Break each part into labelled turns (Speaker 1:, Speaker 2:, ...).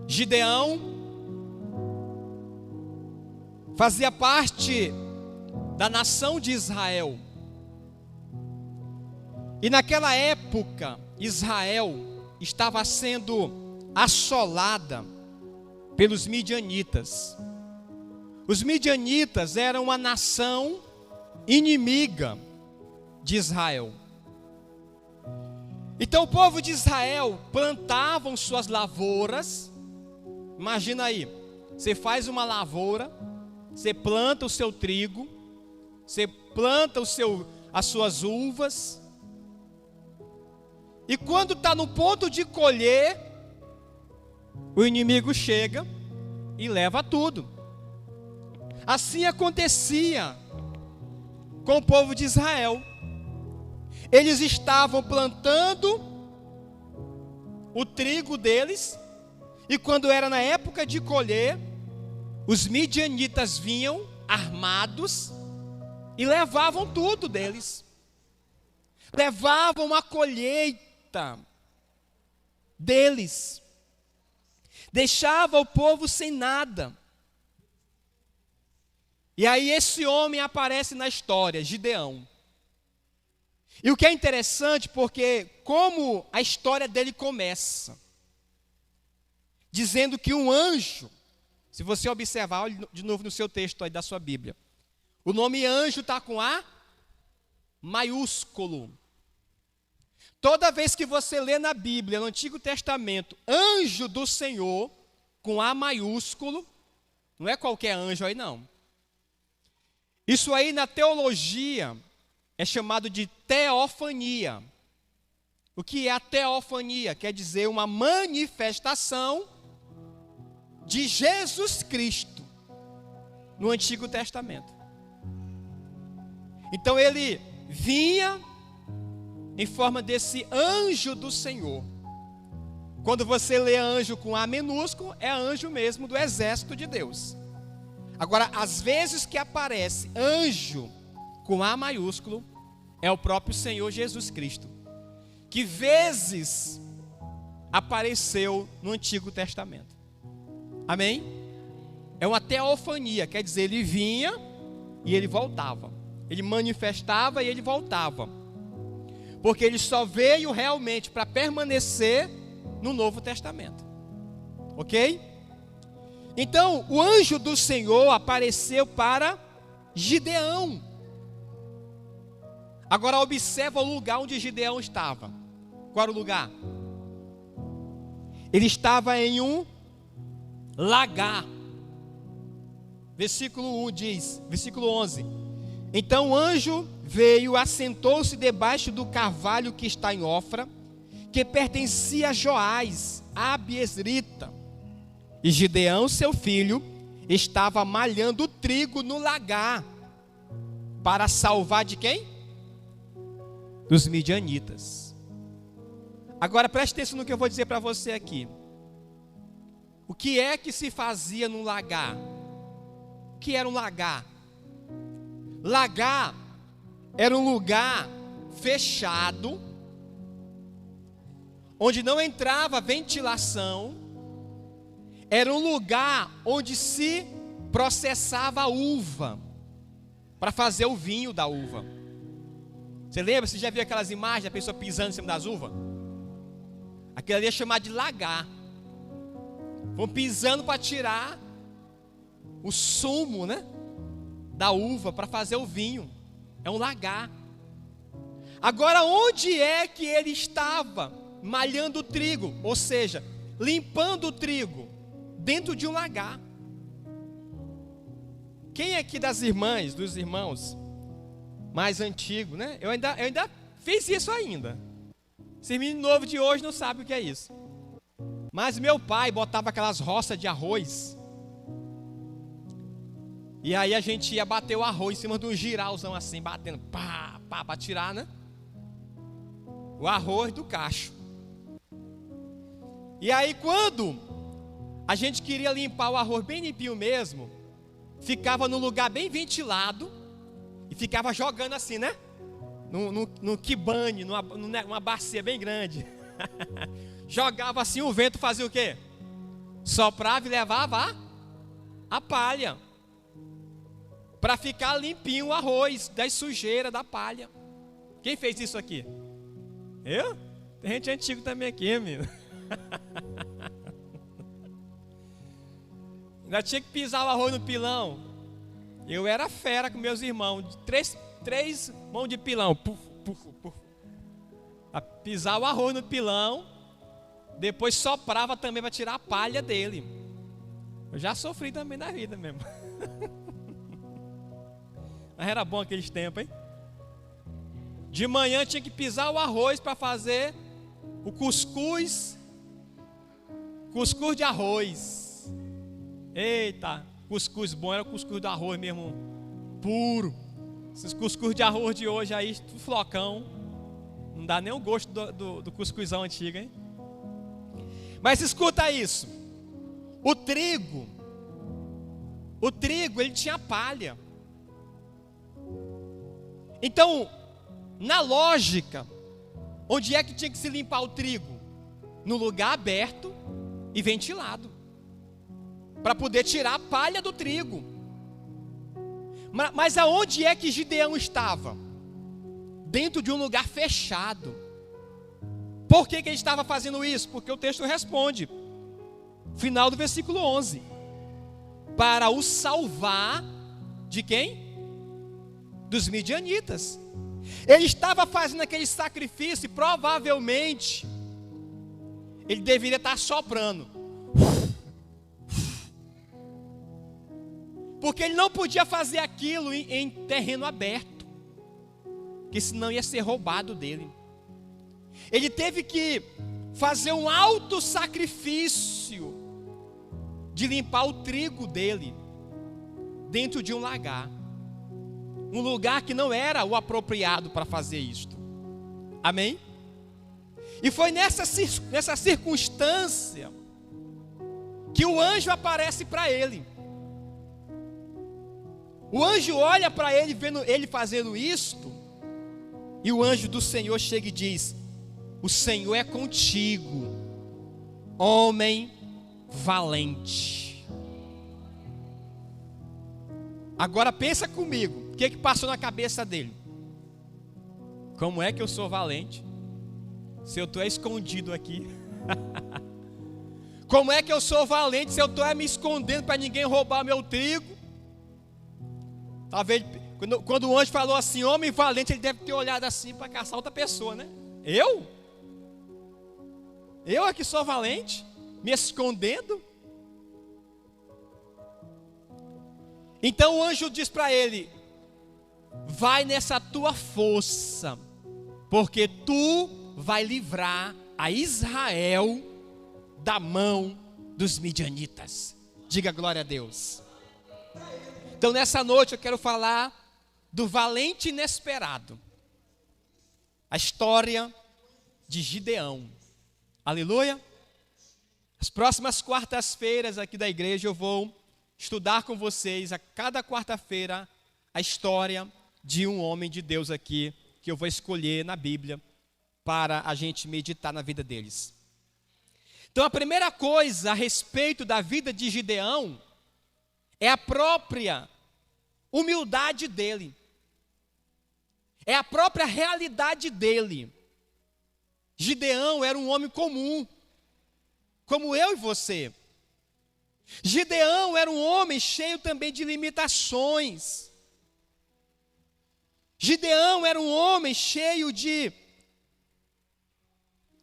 Speaker 1: Gideão fazia parte da nação de Israel. E naquela época, Israel estava sendo assolada pelos midianitas. Os midianitas eram uma nação inimiga de Israel. Então o povo de Israel plantavam suas lavouras. Imagina aí, você faz uma lavoura, você planta o seu trigo, você planta as suas uvas, e quando está no ponto de colher, o inimigo chega e leva tudo. Assim acontecia com o povo de Israel. Eles estavam plantando o trigo deles, e quando era na época de colher, os midianitas vinham armados e levavam tudo deles. Levavam a colheita deles. Deixava o povo sem nada. E aí esse homem aparece na história, Gideão. E o que é interessante, porque como a história dele começa, dizendo que um anjo, se você observar, olhe de novo no seu texto aí da sua Bíblia, o nome anjo está com A maiúsculo. Toda vez que você lê na Bíblia, no Antigo Testamento, anjo do Senhor, com A maiúsculo, não é qualquer anjo aí não. Isso aí na teologia é chamado de teofania. O que é a teofania? Quer dizer uma manifestação de Jesus Cristo no Antigo Testamento. Então ele vinha em forma desse anjo do Senhor. Quando você lê anjo com A minúsculo, é anjo mesmo do exército de Deus. Agora, às vezes que aparece anjo com A maiúsculo, é o próprio Senhor Jesus Cristo, que vezes apareceu no Antigo Testamento. Amém? É uma teofania, quer dizer, ele vinha e ele voltava. Ele manifestava e ele voltava. Porque ele só veio realmente para permanecer no Novo Testamento. Ok? Então, o anjo do Senhor apareceu para Gideão. Agora observa o lugar onde Gideão estava. Qual era o lugar? Ele estava em um lagar. Versículo 1 diz, versículo 11. Então o anjo veio, assentou-se debaixo do carvalho que está em Ofra, que pertencia a Joás, a Abiesrita. E Gideão, seu filho, estava malhando trigo no lagar, para salvar de quem? Dos midianitas. Agora preste atenção no que eu vou dizer para você aqui. O que é que se fazia no lagar? O que era um lagar? Lagar era um lugar fechado, onde não entrava ventilação. Era um lugar onde se processava a uva, para fazer o vinho da uva. Você lembra? Você já viu aquelas imagens da pessoa pisando em cima das uvas? Aquilo ali é chamado de lagar. Vão pisando para tirar o sumo, né, da uva, para fazer o vinho. É um lagar. Agora, onde é que ele estava malhando o trigo? Ou seja, limpando o trigo? Dentro de um lagar. Quem aqui das irmãs, dos irmãos mais antigos, né? Eu ainda fiz isso ainda. Esse menino novo de hoje não sabe o que é isso. Mas meu pai botava aquelas roças de arroz. E aí a gente ia bater o arroz em cima de um giralzão assim, batendo, pá, pá, para tirar, né? O arroz do cacho. E aí quando a gente queria limpar o arroz bem limpinho mesmo, ficava num lugar bem ventilado e ficava jogando assim, né? No quibane, numa bacia bem grande. Jogava assim, o vento fazia o quê? soprava e levava a palha, para ficar limpinho o arroz das sujeiras da palha. Quem fez isso aqui? Eu? Tem gente antiga também aqui, amigo. Ainda tinha que pisar o arroz no pilão. Eu era fera com meus irmãos. Três mãos de pilão. Puf, puf, puf. A pisar o arroz no pilão. Depois soprava também para tirar a palha dele. Eu já sofri também na vida mesmo. Mas era bom aqueles tempos, hein? De manhã tinha que pisar o arroz para fazer o cuscuz. Cuscuz de arroz. Eita, cuscuz bom, era o cuscuz do arroz mesmo, puro. Esses cuscuz de arroz de hoje aí, flocão. Não dá nem o gosto do cuscuzão antigo, hein? Mas escuta isso. O trigo, ele tinha palha. Então, na lógica, onde é que tinha que se limpar o trigo? No lugar aberto e ventilado, para poder tirar a palha do trigo. Mas aonde é que Gideão estava? Dentro de um lugar fechado. Por que ele estava fazendo isso? Porque o texto responde, final do versículo 11: para o salvar de quem? Dos midianitas. Ele estava fazendo aquele sacrifício e provavelmente ele deveria estar soprando, porque ele não podia fazer aquilo em terreno aberto, porque senão ia ser roubado dele. Ele teve que fazer um alto sacrifício de limpar o trigo dele dentro de um lagar, um lugar que não era o apropriado para fazer isto. Amém? E foi nessa circunstância que o anjo aparece para ele. O anjo olha para ele, vendo ele fazendo isto, e o anjo do Senhor chega e diz: o Senhor é contigo, homem valente. Agora pensa comigo, o que passou na cabeça dele? Como é que eu sou valente se eu estou escondido aqui? Como é que eu sou valente se eu estou me escondendo para ninguém roubar meu trigo? Talvez quando o anjo falou assim, homem valente, ele deve ter olhado assim para caçar outra pessoa, né? Eu? Eu aqui sou valente, me escondendo? Então o anjo diz para ele: vai nessa tua força, porque tu vai livrar a Israel da mão dos midianitas. Diga glória a Deus. Então nessa noite eu quero falar do valente inesperado, a história de Gideão. Aleluia. As próximas quartas-feiras aqui da igreja eu vou estudar com vocês a cada quarta-feira a história de um homem de Deus aqui, que eu vou escolher na Bíblia para a gente meditar na vida deles. Então a primeira coisa a respeito da vida de Gideão é a própria humildade dele, é a própria realidade dele. Gideão era um homem comum, como eu e você. Gideão era um homem cheio também de limitações. Gideão era um homem cheio de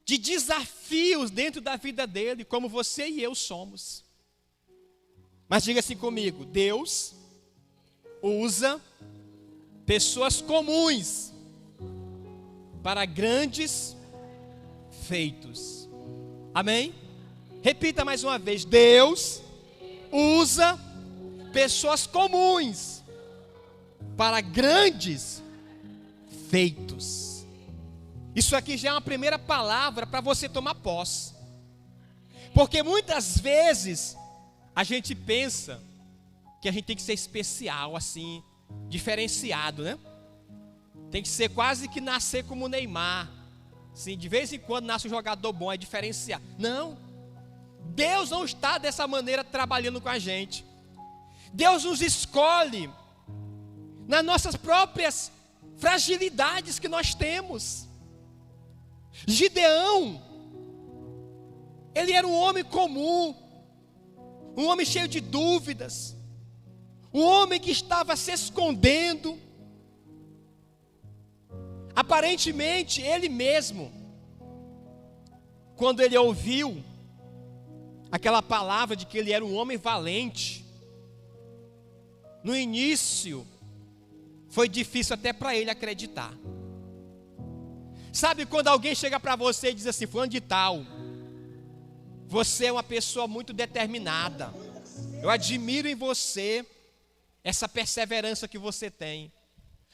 Speaker 1: desafios dentro da vida dele, como você e eu somos. Mas diga assim comigo: Deus usa pessoas comuns para grandes feitos. Amém? Repita mais uma vez: Deus usa pessoas comuns para grandes feitos. Isso aqui já é uma primeira palavra para você tomar posse. Porque muitas vezes a gente pensa que a gente tem que ser especial, assim, diferenciado, né? Tem que ser quase que nascer como o Neymar. Assim, de vez em quando nasce um jogador bom, é diferenciado. Não. Deus não está dessa maneira trabalhando com a gente. Deus nos escolhe nas nossas próprias fragilidades que nós temos. Gideão, ele era um homem comum, um homem cheio de dúvidas, um homem que estava se escondendo. Aparentemente, ele mesmo, quando ele ouviu aquela palavra de que ele era um homem valente, no início, foi difícil até para ele acreditar. Sabe quando alguém chega para você e diz assim: fulano de tal, você é uma pessoa muito determinada, eu admiro em você essa perseverança que você tem.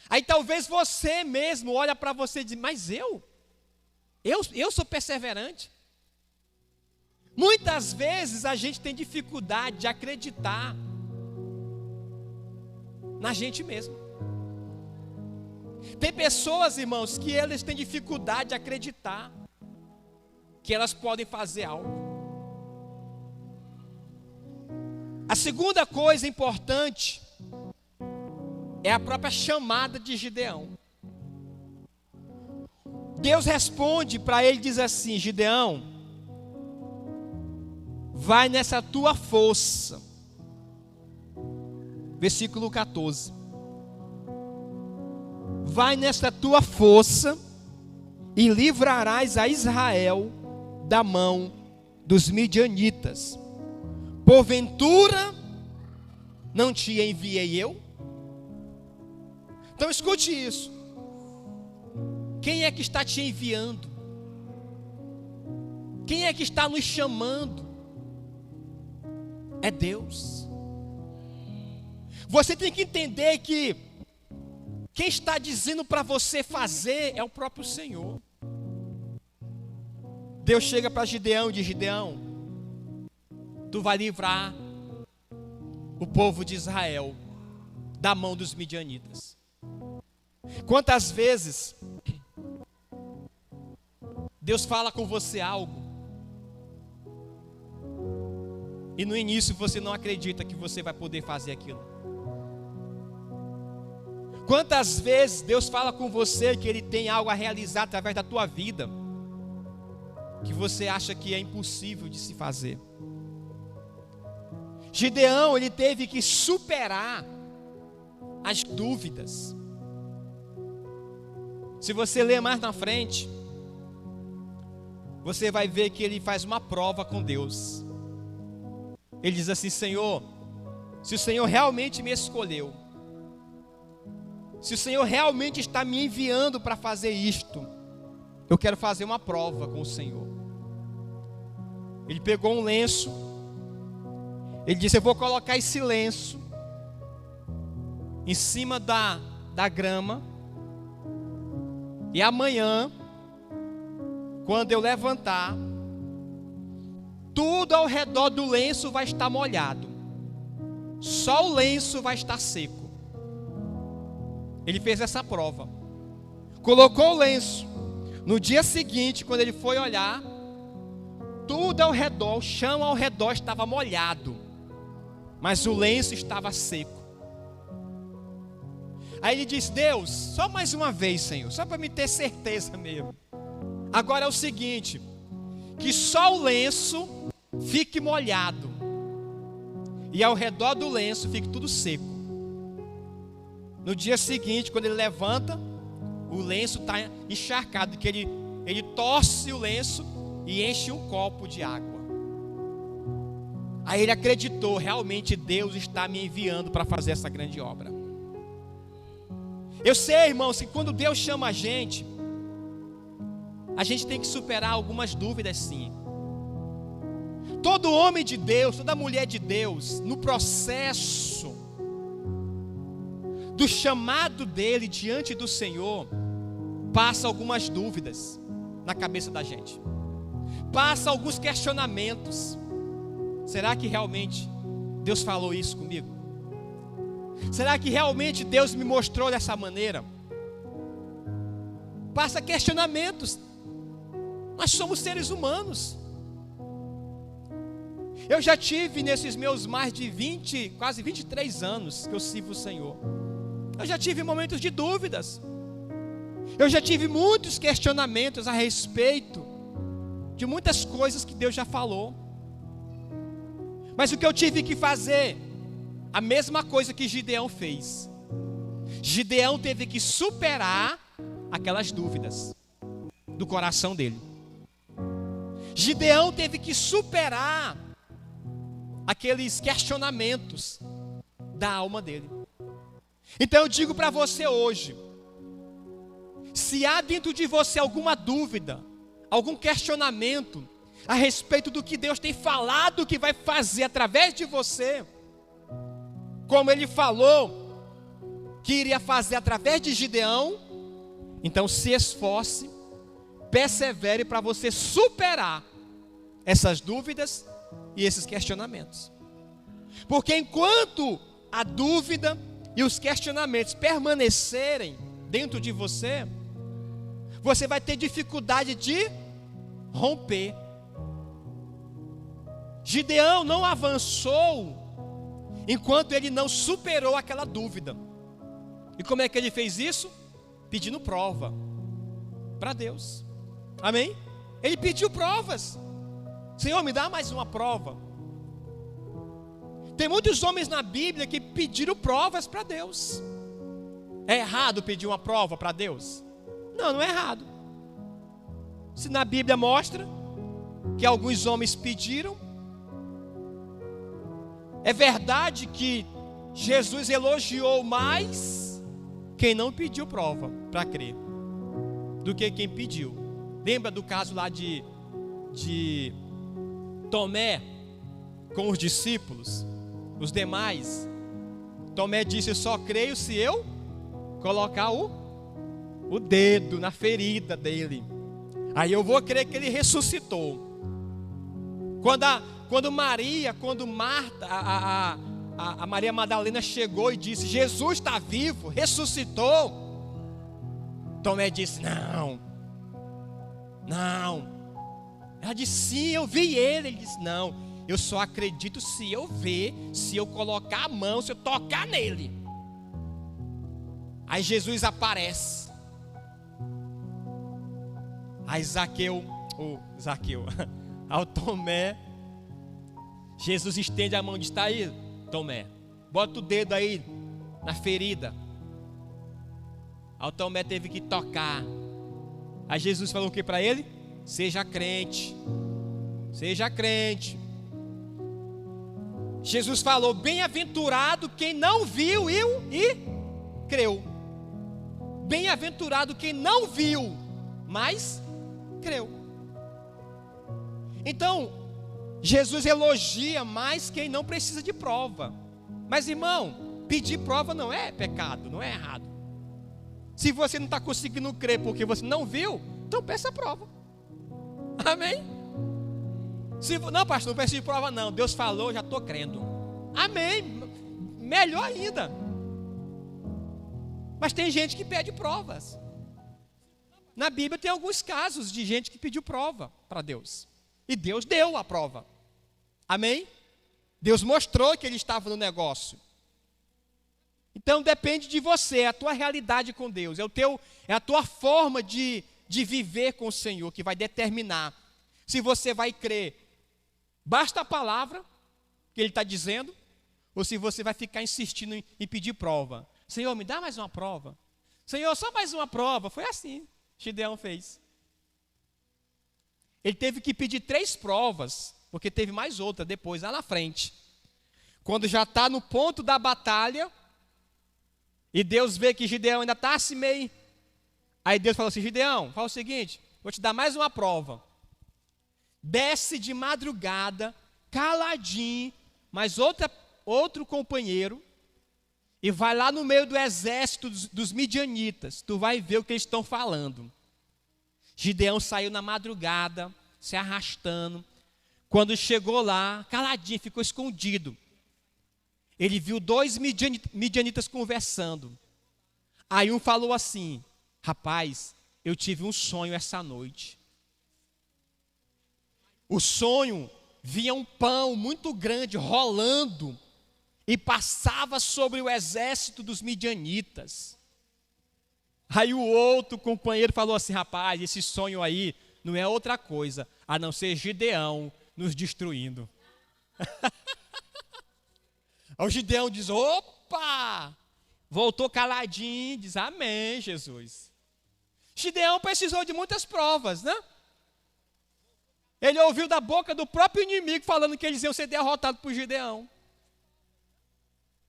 Speaker 1: Aí talvez você mesmo olha para você e diz: mas eu sou perseverante. Muitas vezes a gente tem dificuldade de acreditar na gente mesmo. Tem pessoas, irmãos, que eles têm dificuldade de acreditar que elas podem fazer algo. A segunda coisa importante é a própria chamada de Gideão. Deus responde para ele e diz assim: Gideão, vai nessa tua força. Versículo 14. Vai nessa tua força e livrarás a Israel da mão dos midianitas. Porventura não te enviei eu? Então escute isso. Quem é que está te enviando? Quem é que está nos chamando? É Deus. Você tem que entender que quem está dizendo para você fazer é o próprio Senhor. Deus chega para Gideão e diz: Gideão, tu vai livrar o povo de Israel da mão dos midianitas. Quantas vezes Deus fala com você algo e no início você não acredita que você vai poder fazer aquilo? Quantas vezes Deus fala com você que Ele tem algo a realizar através da tua vida, que você acha que é impossível de se fazer? Gideão, ele teve que superar as dúvidas. Se você ler mais na frente, você vai ver que ele faz uma prova com Deus. Ele diz assim: Senhor, se o Senhor realmente me escolheu, se o Senhor realmente está me enviando para fazer isto, eu quero fazer uma prova com o Senhor. Ele pegou um lenço, ele disse: eu vou colocar esse lenço em cima da grama, e amanhã, quando eu levantar, tudo ao redor do lenço vai estar molhado, só o lenço vai estar seco. Ele fez essa prova, colocou o lenço. No dia seguinte, quando ele foi olhar, tudo ao redor, o chão ao redor estava molhado, mas o lenço estava seco. Aí ele disse: Deus, só mais uma vez, Senhor, só para me ter certeza mesmo. Agora é o seguinte, que só o lenço fique molhado e ao redor do lenço fique tudo seco. No dia seguinte, quando ele levanta, o lenço está encharcado, que ele torce o lenço e enche um copo de água. Aí ele acreditou: realmente Deus está me enviando para fazer essa grande obra. Eu sei, irmãos, que quando Deus chama a gente tem que superar algumas dúvidas, sim. Todo homem de Deus, toda mulher de Deus, no processo do chamado dele diante do Senhor, passa algumas dúvidas na cabeça da gente, passa alguns questionamentos. Será que realmente Deus falou isso comigo? Será que realmente Deus me mostrou dessa maneira? Passa questionamentos. Nós somos seres humanos. Eu já tive nesses meus mais de 20, quase 23 anos que eu sirvo o Senhor. Eu já tive momentos de dúvidas. Eu já tive muitos questionamentos a respeito de muitas coisas que Deus já falou. Mas o que eu tive que fazer? A mesma coisa que Gideão fez. Gideão teve que superar aquelas dúvidas do coração dele. Gideão teve que superar aqueles questionamentos da alma dele. Então eu digo para você hoje, se há dentro de você alguma dúvida, algum questionamento a respeito do que Deus tem falado que vai fazer através de você, como Ele falou que iria fazer através de Gideão, então se esforce, persevere para você superar essas dúvidas e esses questionamentos. Porque enquanto a dúvida e os questionamentos permanecerem dentro de você, você vai ter dificuldade de romper. Gideão não avançou enquanto ele não superou aquela dúvida. E como é que ele fez isso? Pedindo prova para Deus. Amém? Ele pediu provas. Senhor, me dá mais uma prova. Tem muitos homens na Bíblia que pediram provas para Deus. É errado pedir uma prova para Deus? Não, não é errado. Se na Bíblia mostra que alguns homens pediram, é verdade que Jesus elogiou mais quem não pediu prova para crer do que quem pediu. Lembra do caso lá de Tomé com os discípulos, os demais? Tomé disse: eu só creio se eu colocar o dedo na ferida dele, aí eu vou crer que ele ressuscitou. Quando Marta, a Maria Madalena chegou e disse: Jesus está vivo, ressuscitou, Tomé disse: não. Ela disse: sim, eu vi ele. Ele disse: não, eu só acredito se eu ver, se eu colocar a mão, se eu tocar nele. Aí Jesus aparece. Aí Zaqueu, ao Tomé, Jesus estende a mão e diz: está aí, Tomé, bota o dedo aí na ferida. Aí o Tomé teve que tocar. Aí Jesus falou o que para ele? Seja crente. Seja crente. Jesus falou: bem-aventurado quem não viu e creu. Bem-aventurado quem não viu, mas creu. Então, Jesus elogia mais quem não precisa de prova. Mas, irmão, pedir prova não é pecado, não é errado. Se você não está conseguindo crer porque você não viu, então peça prova. Amém? Não, pastor, não preciso de prova não. Deus falou, já estou crendo. Amém? Melhor ainda. Mas tem gente que pede provas. Na Bíblia tem alguns casos de gente que pediu prova para Deus. E Deus deu a prova. Amém? Deus mostrou que Ele estava no negócio. Então depende de você, é a tua realidade com Deus, é a tua forma de viver com o Senhor que vai determinar se você vai crer. Basta a palavra que Ele está dizendo, ou se você vai ficar insistindo em pedir prova. Senhor, me dá mais uma prova. Senhor, só mais uma prova. Foi assim que Gideão fez. Ele teve que pedir 3 provas, porque teve mais outra depois, lá na frente. Quando já está no ponto da batalha, e Deus vê que Gideão ainda está assim meio. Aí Deus falou assim: Gideão, fala o seguinte, vou te dar mais uma prova. Desce de madrugada, caladinho, mas outro companheiro, e vai lá no meio do exército dos midianitas. Tu vai ver o que eles estão falando. Gideão saiu na madrugada, se arrastando. Quando chegou lá, caladinho, ficou escondido. Ele viu 2 midianitas conversando. Aí um falou assim: rapaz, eu tive um sonho essa noite. O sonho via um pão muito grande rolando e passava sobre o exército dos midianitas. Aí o outro companheiro falou assim: rapaz, esse sonho aí não é outra coisa a não ser Gideão nos destruindo. O Gideão diz: opa! Voltou caladinho, diz: amém, Jesus. Gideão precisou de muitas provas, né? Ele ouviu da boca do próprio inimigo falando que eles iam ser derrotados por Gideão.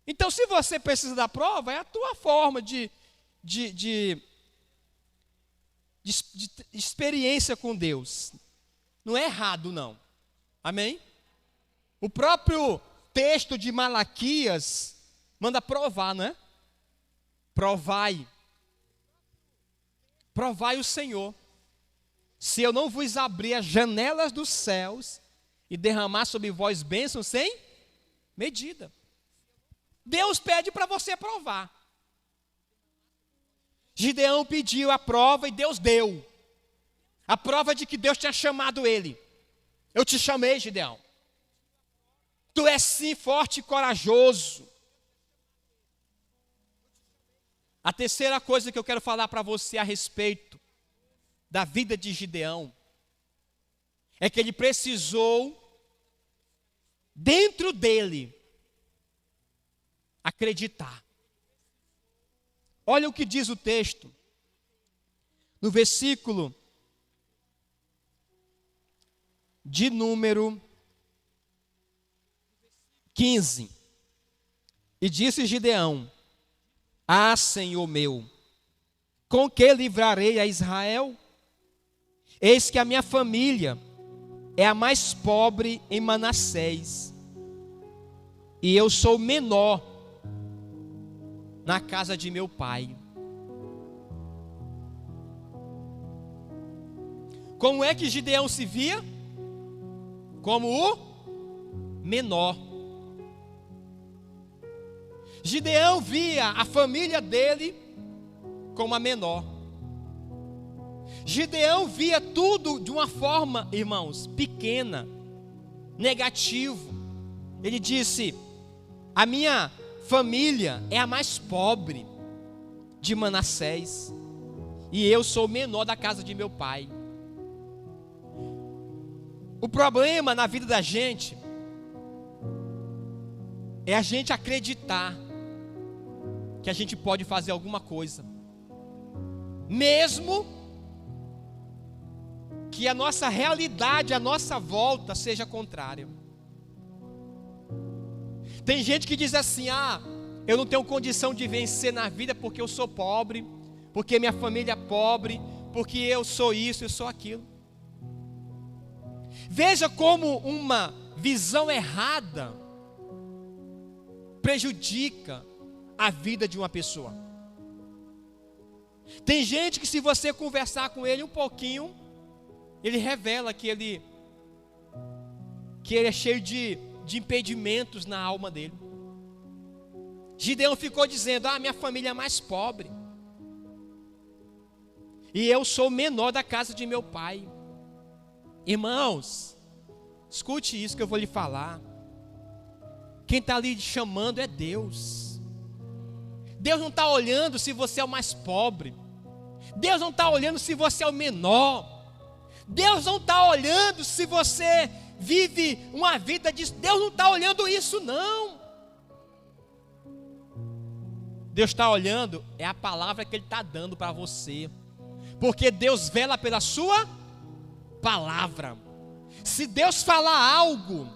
Speaker 1: Então, se você precisa da prova, é a tua forma de experiência com Deus. Não é errado, não. Amém? O próprio texto de Malaquias manda provar, não é? Provai o Senhor, se eu não vos abrir as janelas dos céus e derramar sobre vós bênçãos sem medida. Deus pede para você provar. Gideão pediu a prova e Deus deu. A prova de que Deus tinha chamado ele. Eu te chamei, Gideão. Tu és sim forte e corajoso. A terceira coisa que eu quero falar para você a respeito da vida de Gideão é que ele precisou, dentro dele, acreditar. Olha o que diz o texto, no versículo de número 15. E disse Gideão: ah, Senhor meu, com que livrarei a Israel? Eis que a minha família é a mais pobre em Manassés, e eu sou menor na casa de meu pai. Como é que Gideão se via? Como o menor. Gideão via a família dele como a menor. Gideão via tudo de uma forma, irmãos, pequena, negativo. Ele disse: a minha família é a mais pobre de Manassés, e eu sou o menor da casa de meu pai. O problema na vida da gente é a gente acreditar que a gente pode fazer alguma coisa, mesmo que a nossa realidade, a nossa volta seja contrária. Tem gente que diz assim: ah, eu não tenho condição de vencer na vida porque eu sou pobre, porque minha família é pobre, porque eu sou isso, eu sou aquilo. Veja como uma visão errada prejudica a vida de uma pessoa. Tem gente que, se você conversar com ele um pouquinho, ele revela que ele é cheio de impedimentos na alma dele. Gideão ficou dizendo: ah, minha família é mais pobre, e eu sou o menor da casa de meu pai. Irmãos, escute isso que eu vou lhe falar. Quem está ali chamando é Deus. Deus não está olhando se você é o mais pobre. Deus não está olhando se você é o menor. Deus não está olhando se você vive uma vida de... Deus não está olhando isso, não. Deus está olhando é a palavra que Ele está dando para você, porque Deus vela pela sua palavra. Se Deus falar algo,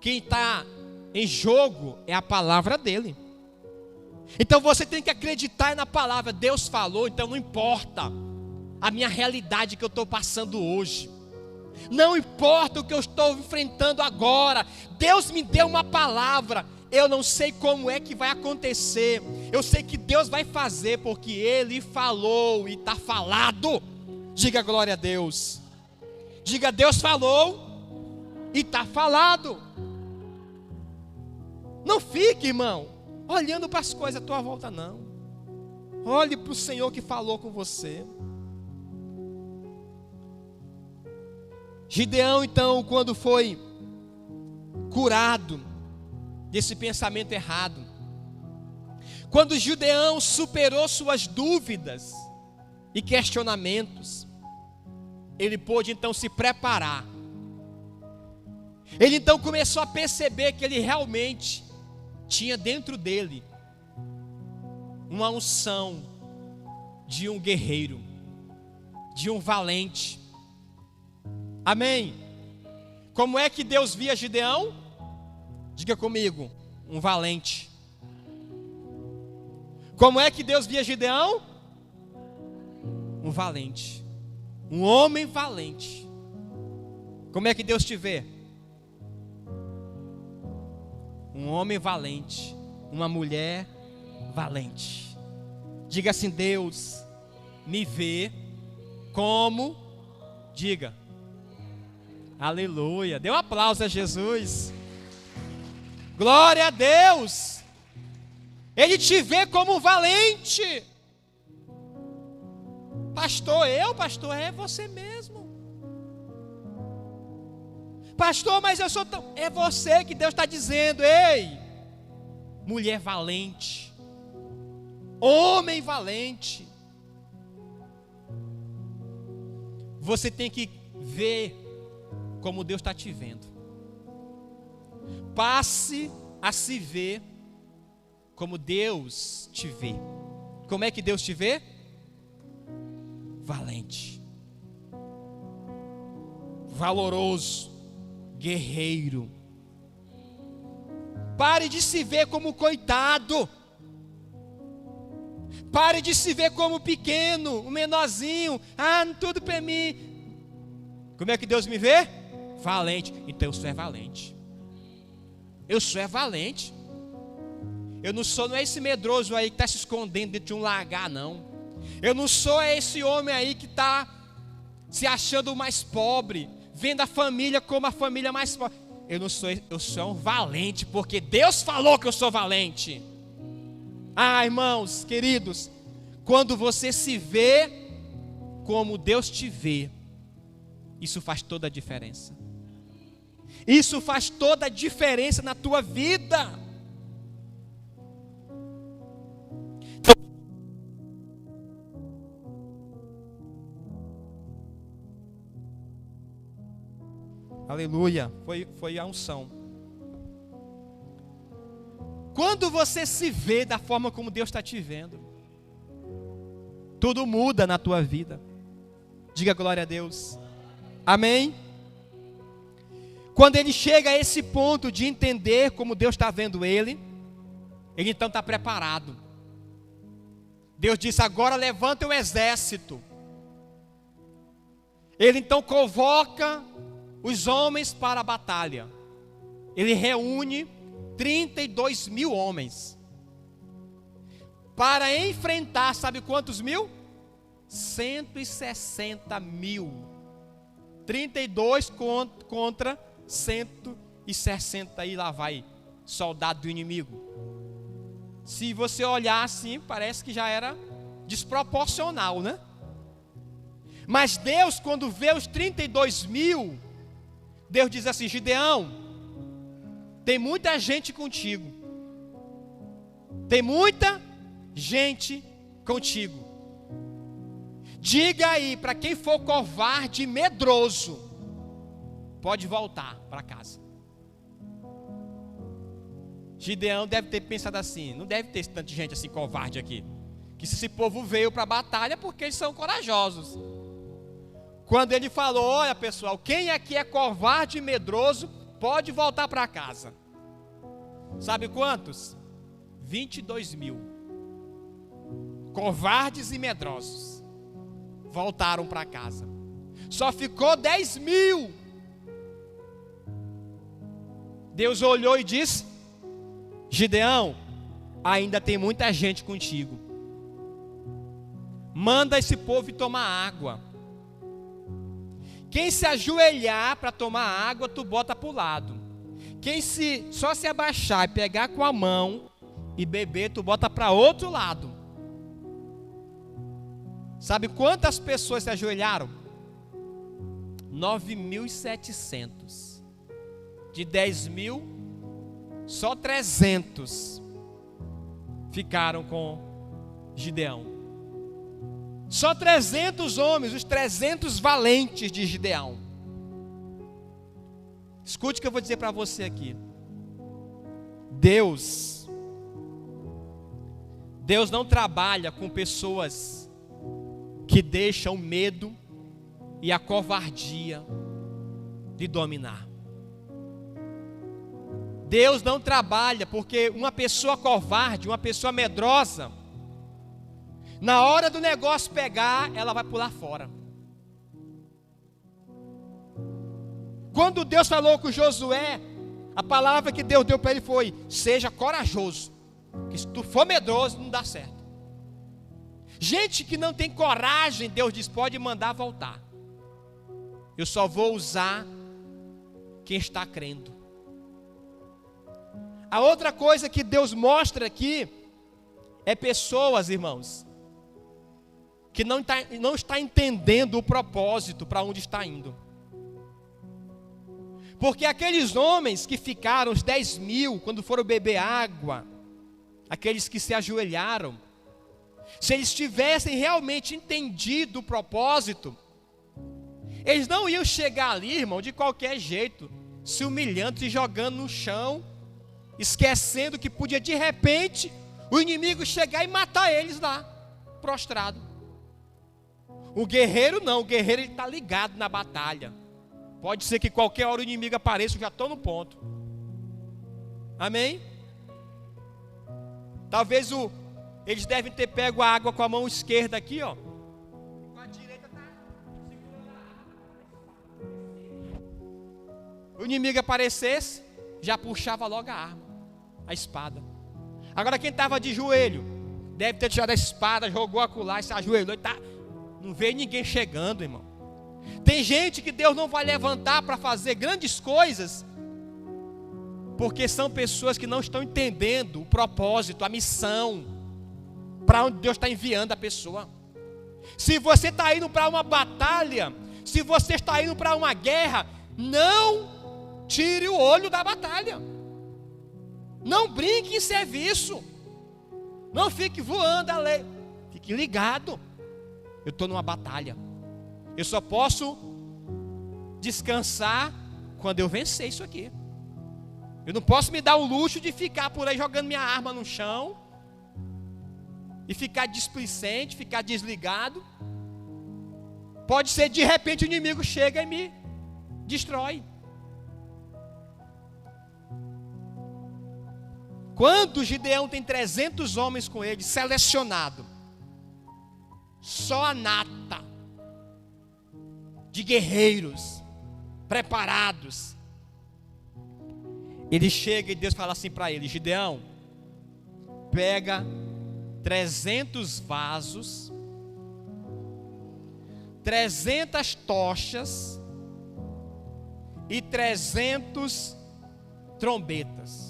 Speaker 1: quem está em jogo é a palavra dele. Então você tem que acreditar na palavra. Deus falou, então não importa a minha realidade que eu estou passando hoje, não importa o que eu estou enfrentando agora. Deus me deu uma palavra. Eu não sei como é que vai acontecer, eu sei que Deus vai fazer, porque Ele falou e está falado. Diga glória a Deus. Diga: Deus falou e está falado. Não fique, irmão, olhando para as coisas à tua volta, não. Olhe para o Senhor que falou com você. Gideão, então, quando foi curado desse pensamento errado. Quando Gideão superou suas dúvidas e questionamentos, ele pôde então se preparar. Ele então começou a perceber que ele realmente tinha dentro dele uma unção de um guerreiro, de um valente. Amém? Como é que Deus via Gideão? Diga comigo, um valente. Como é que Deus via Gideão? Um valente, um homem valente. Como é que Deus te vê? Um homem valente, uma mulher valente. Diga assim: Deus me vê como, diga, aleluia, dê um aplauso a Jesus, glória a Deus. Ele te vê como um valente. Pastor, pastor, é você mesmo. Pastor, mas eu sou tão... É você que Deus está dizendo: ei, mulher valente, homem valente. Você tem que ver como Deus está te vendo. Passe a se ver como Deus te vê. Como é que Deus te vê? Valente, valoroso, guerreiro. Pare de se ver como coitado. Pare de se ver como pequeno, um menorzinho. Tudo para mim. Como é que Deus me vê? Valente. Então eu sou valente. Eu sou valente. Eu não é esse medroso aí que está se escondendo dentro de um lagar, não. Eu não sou esse homem aí que está se achando o mais pobre, vendo a família como a família mais pobre. Eu sou um valente, porque Deus falou que eu sou valente. Irmãos, queridos, quando você se vê como Deus te vê, isso faz toda a diferença. Isso faz toda a diferença na tua vida. Aleluia, foi a unção. Quando você se vê da forma como Deus está te vendo, tudo muda na tua vida. Diga glória a Deus. Amém? Quando ele chega a esse ponto de entender como Deus está vendo ele então está preparado. Deus disse: agora levanta o exército. Ele então convoca os homens para a batalha. Ele reúne 32 mil homens para enfrentar, sabe quantos mil? 160 mil. 32 contra 160, e lá vai soldado do inimigo. Se você olhar assim, parece que já era desproporcional, né? Mas Deus, quando vê os 32 mil, Deus diz assim: Gideão, tem muita gente contigo. Tem muita gente contigo. Diga aí para quem for covarde e medroso, pode voltar para casa. Gideão deve ter pensado assim: não deve ter tanta gente assim covarde aqui, que se esse povo veio para a batalha porque eles são corajosos. Quando ele falou: olha pessoal, quem aqui é covarde e medroso, pode voltar para casa. Sabe quantos? 22 mil. Covardes e medrosos voltaram para casa. Só ficou 10 mil. Deus olhou e disse: Gideão, ainda tem muita gente contigo. Manda esse povo ir tomar água. Quem se ajoelhar para tomar água, tu bota para o lado. Quem só se abaixar e pegar com a mão e beber, tu bota para outro lado. Sabe quantas pessoas se ajoelharam? 9.700. de 10.000, só 300 ficaram com Gideão. Só 300 homens, os 300 valentes de Gideão. Escute o que eu vou dizer para você aqui. Deus não trabalha com pessoas que deixam o medo e a covardia de dominar. Deus não trabalha porque uma pessoa covarde, uma pessoa medrosa, na hora do negócio pegar, ela vai pular fora. Quando Deus falou com Josué, a palavra que Deus deu para ele foi: seja corajoso, que se tu for medroso não dá certo. Gente que não tem coragem, Deus diz: pode mandar voltar. Eu só vou usar quem está crendo. A outra coisa que Deus mostra aqui é pessoas, irmãos, que não está entendendo o propósito para onde está indo. Porque aqueles homens que ficaram, os 10.000, quando foram beber água, aqueles que se ajoelharam, se eles tivessem realmente entendido o propósito, eles não iam chegar ali, irmão, de qualquer jeito, se humilhando, se jogando no chão, esquecendo que podia de repente o inimigo chegar e matar eles lá, prostrado. O guerreiro não, o guerreiro está ligado na batalha. Pode ser que qualquer hora o inimigo apareça, eu já estou no ponto. Amém? Talvez eles devem ter pego a água com a mão esquerda aqui, ó. Com a direita está segurando a arma. O inimigo aparecesse, já puxava logo a arma, a espada. Agora quem estava de joelho, deve ter tirado a espada, jogou acolá e se ajoelhou. Não veio ninguém chegando, irmão. Tem gente que Deus não vai levantar para fazer grandes coisas, porque são pessoas que não estão entendendo o propósito, a missão, para onde Deus está enviando a pessoa. Se você está indo para uma batalha, se você está indo para uma guerra, não tire o olho da batalha. Não brinque em serviço. Não fique voando ali. Fique ligado. Eu estou numa batalha. Eu só posso descansar quando eu vencer isso aqui. Eu não posso me dar o luxo de ficar por aí jogando minha arma no chão e ficar displicente, ficar desligado. Pode ser de repente o inimigo chega e me destrói. Quando Gideão tem 300 homens com ele, selecionado, só a nata de guerreiros preparados, ele chega e Deus fala assim para ele: Gideão, pega 300 vasos, 300 tochas e 300 trombetas.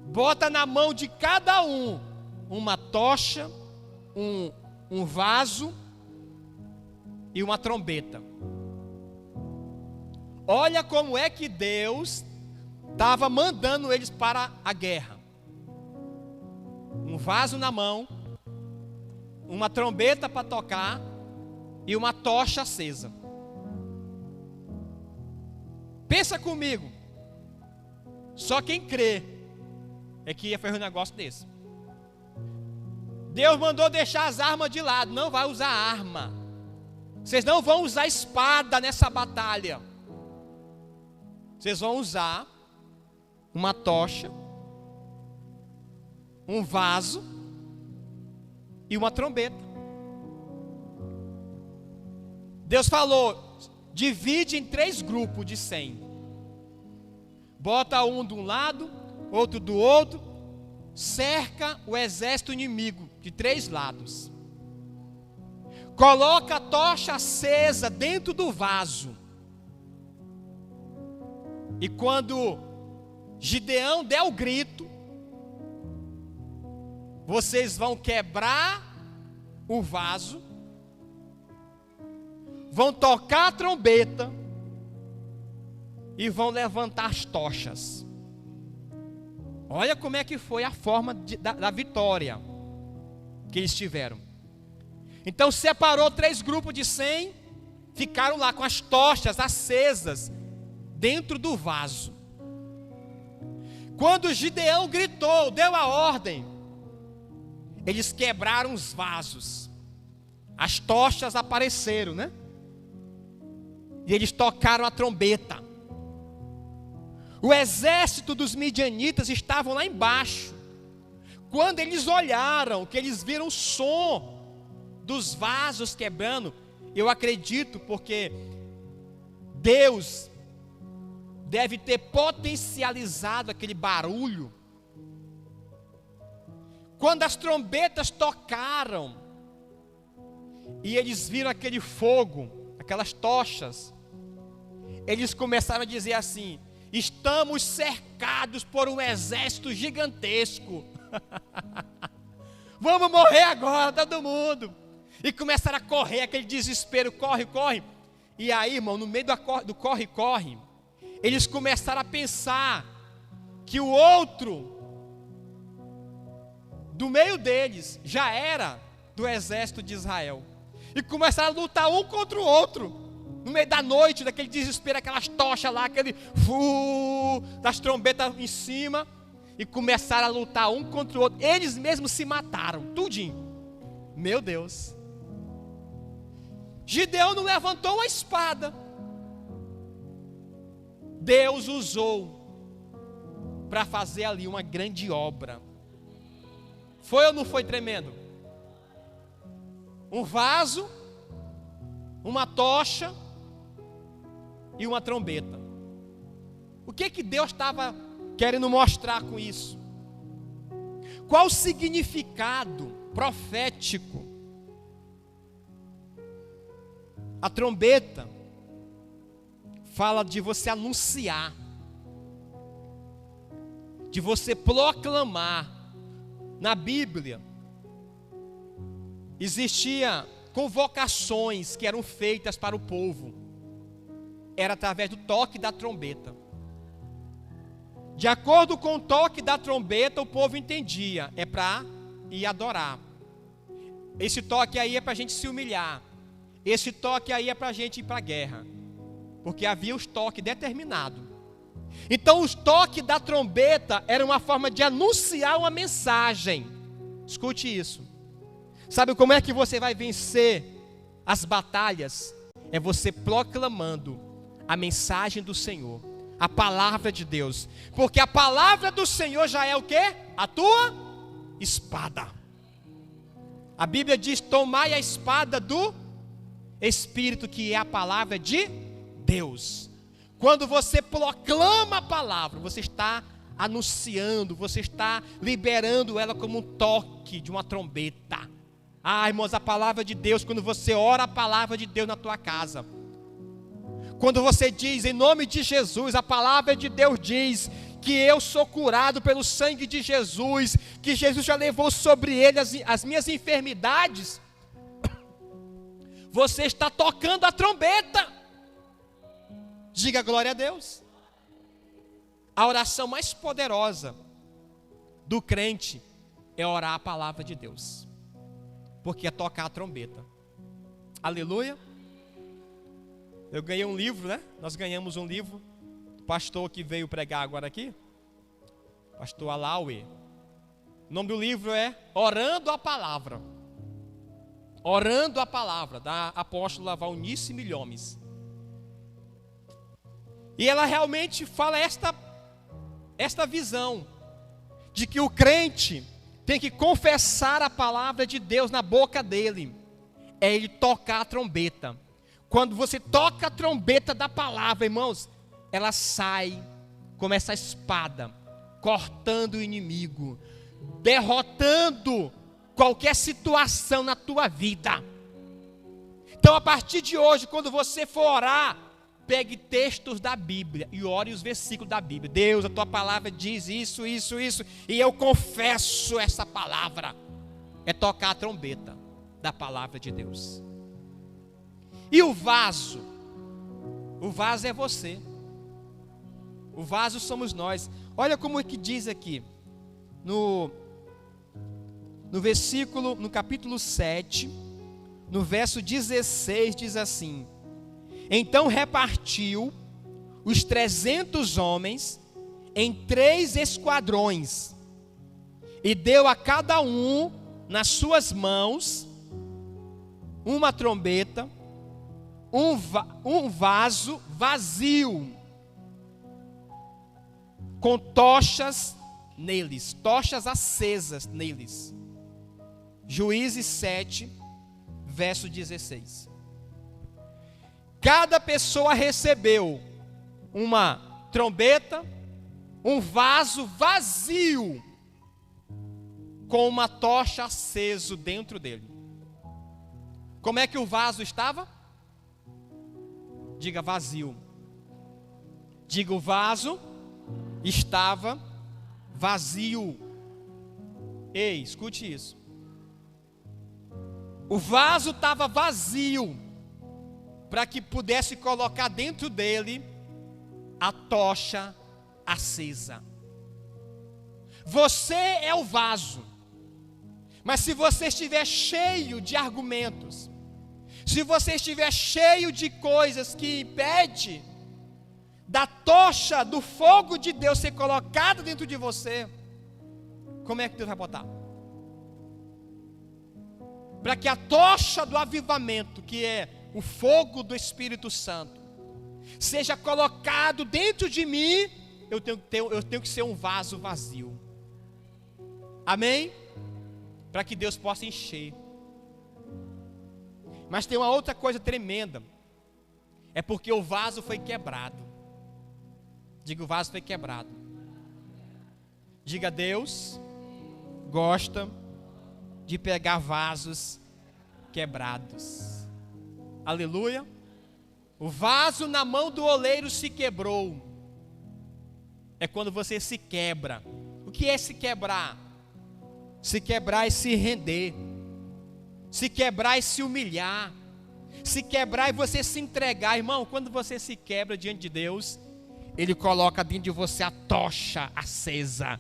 Speaker 1: Bota na mão de cada um uma tocha, um vaso e uma trombeta. Olha como é que Deus estava mandando eles para a guerra. Um vaso na mão, uma trombeta para tocar e uma tocha acesa. Pensa comigo. Só quem crê é que ia fazer um negócio desse. Deus mandou deixar as armas de lado. Não vai usar arma. Vocês não vão usar espada nessa batalha. Vocês vão usar uma tocha, um vaso e uma trombeta. Deus falou: divide em 3 grupos de 100. Bota um de um lado, outro do outro. Cerca o exército inimigo de 3 lados. Coloca a tocha acesa dentro do vaso. E quando Gideão der o grito, vocês vão quebrar o vaso, vão tocar a trombeta e vão levantar as tochas. Olha como é que foi a forma da vitória que eles tiveram. Então separou 3 grupos de 100, ficaram lá com as tochas acesas dentro do vaso. Quando Gideão gritou, deu a ordem, eles quebraram os vasos. As tochas apareceram, né? E eles tocaram a trombeta. O exército dos midianitas estavam lá embaixo. Quando eles olharam, que eles viram o som dos vasos quebrando, eu acredito porque Deus deve ter potencializado aquele barulho. Quando as trombetas tocaram e eles viram aquele fogo, aquelas tochas, eles começaram a dizer assim: estamos cercados por um exército gigantesco. Vamos morrer agora, todo mundo. E começaram a correr, aquele desespero, corre, corre. E aí, irmão, no meio do corre, corre, eles começaram a pensar que o outro, do meio deles, já era do exército de Israel. E começaram a lutar um contra o outro. No meio da noite, daquele desespero, aquelas tochas lá, aquele das trombetas em cima. E começaram a lutar um contra o outro. Eles mesmos se mataram, tudinho. Meu Deus. Gideão não levantou uma espada. Deus usou para fazer ali uma grande obra. Foi ou não foi tremendo? Um vaso, uma tocha e uma trombeta. O que Deus estava querendo mostrar com isso? Qual o significado profético? A trombeta fala de você anunciar, de você proclamar. Na Bíblia existia convocações que eram feitas para o povo. Era através do toque da trombeta. De acordo com o toque da trombeta, o povo entendia, é para ir adorar. Esse toque aí é para a gente se humilhar. Esse toque aí é para a gente ir para a guerra. Porque havia os toques determinados. Então os toques da trombeta eram uma forma de anunciar uma mensagem. Escute isso. Sabe como é que você vai vencer as batalhas? É você proclamando a mensagem do Senhor, a palavra de Deus. Porque a palavra do Senhor já é o quê? A tua espada. A Bíblia diz: tomai a espada do Espírito, que é a palavra de Deus. Quando você proclama a palavra, você está anunciando, você está liberando ela como um toque de uma trombeta. Ah, irmãos, a palavra de Deus, quando você ora a palavra de Deus na tua casa, quando você diz em nome de Jesus, a palavra de Deus diz que eu sou curado pelo sangue de Jesus, que Jesus já levou sobre ele as minhas enfermidades, você está tocando a trombeta. Diga glória a Deus. A oração mais poderosa do crente é orar a palavra de Deus, porque é tocar a trombeta. Aleluia. Eu ganhei um livro, né? Nós ganhamos um livro. O pastor que veio pregar agora aqui, pastor Alaue. O nome do livro é Orando a Palavra. Orando a Palavra, da apóstola Valnice Milhomes. E ela realmente fala esta visão de que o crente tem que confessar a palavra de Deus na boca dele. É ele tocar a trombeta. Quando você toca a trombeta da palavra, irmãos, ela sai como essa espada, cortando o inimigo, derrotando qualquer situação na tua vida. Então, a partir de hoje, quando você for orar, pegue textos da Bíblia e ore os versículos da Bíblia. Deus, a tua palavra diz isso, isso, isso, e eu confesso essa palavra. É tocar a trombeta da palavra de Deus. E o vaso? O vaso é você. O vaso somos nós. Olha como é que diz aqui, no versículo, no capítulo 7, no verso 16, diz assim: então repartiu os 300 homens em 3 esquadrões, e deu a cada um nas suas mãos uma trombeta, um vaso vazio, com tochas neles, tochas acesas neles. Juízes 7, verso 16. Cada pessoa recebeu uma trombeta, um vaso vazio, com uma tocha aceso dentro dele. Como é que o vaso estava? Diga vazio. Diga, o vaso estava vazio. Ei, escute isso. O vaso estava vazio, para que pudesse colocar dentro dele a tocha acesa. Você é o vaso, mas se você estiver cheio de argumentos, se você estiver cheio de coisas que impedem da tocha, do fogo de Deus ser colocado dentro de você, como é que Deus vai botar? Para que a tocha do avivamento, que é o fogo do Espírito Santo, seja colocado dentro de mim, eu tenho que ser um vaso vazio. Amém? Para que Deus possa encher. Mas tem uma outra coisa tremenda. É porque o vaso foi quebrado. Diga, o vaso foi quebrado. Diga, Deus gosta de pegar vasos quebrados. Aleluia. O vaso na mão do oleiro se quebrou. É quando você se quebra. O que é se quebrar? Se quebrar é se render. Se quebrar é se humilhar. Se quebrar é você se entregar. Irmão, quando você se quebra diante de Deus, Ele coloca dentro de você a tocha acesa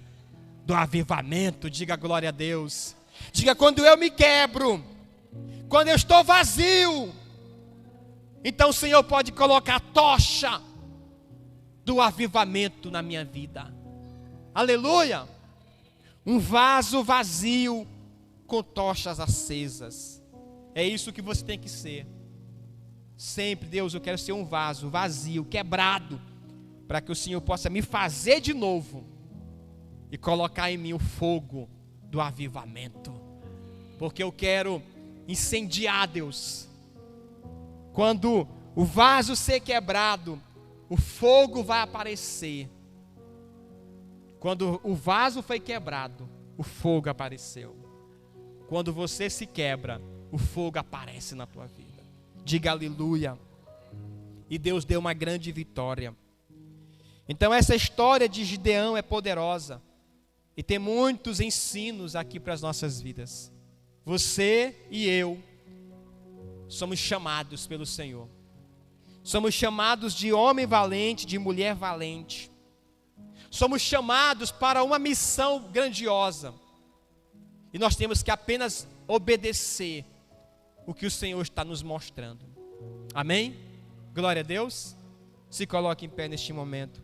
Speaker 1: do avivamento. Diga glória a Deus. Diga, quando eu me quebro, quando eu estou vazio, então o Senhor pode colocar a tocha do avivamento na minha vida. Aleluia. Um vaso vazio com tochas acesas. É isso que você tem que ser. Sempre, Deus, eu quero ser um vaso vazio, quebrado, para que o Senhor possa me fazer de novo e colocar em mim o fogo do avivamento. Porque eu quero incendiar, Deus. Quando o vaso ser quebrado, o fogo vai aparecer. Quando o vaso foi quebrado, o fogo apareceu. Quando você se quebra, o fogo aparece na tua vida. Diga aleluia. E Deus deu uma grande vitória. Então essa história de Gideão é poderosa. E tem muitos ensinos aqui para as nossas vidas. Você e eu somos chamados pelo Senhor. Somos chamados de homem valente, de mulher valente. Somos chamados para uma missão grandiosa. E nós temos que apenas obedecer o que o Senhor está nos mostrando. Amém? Glória a Deus. Se coloque em pé neste momento.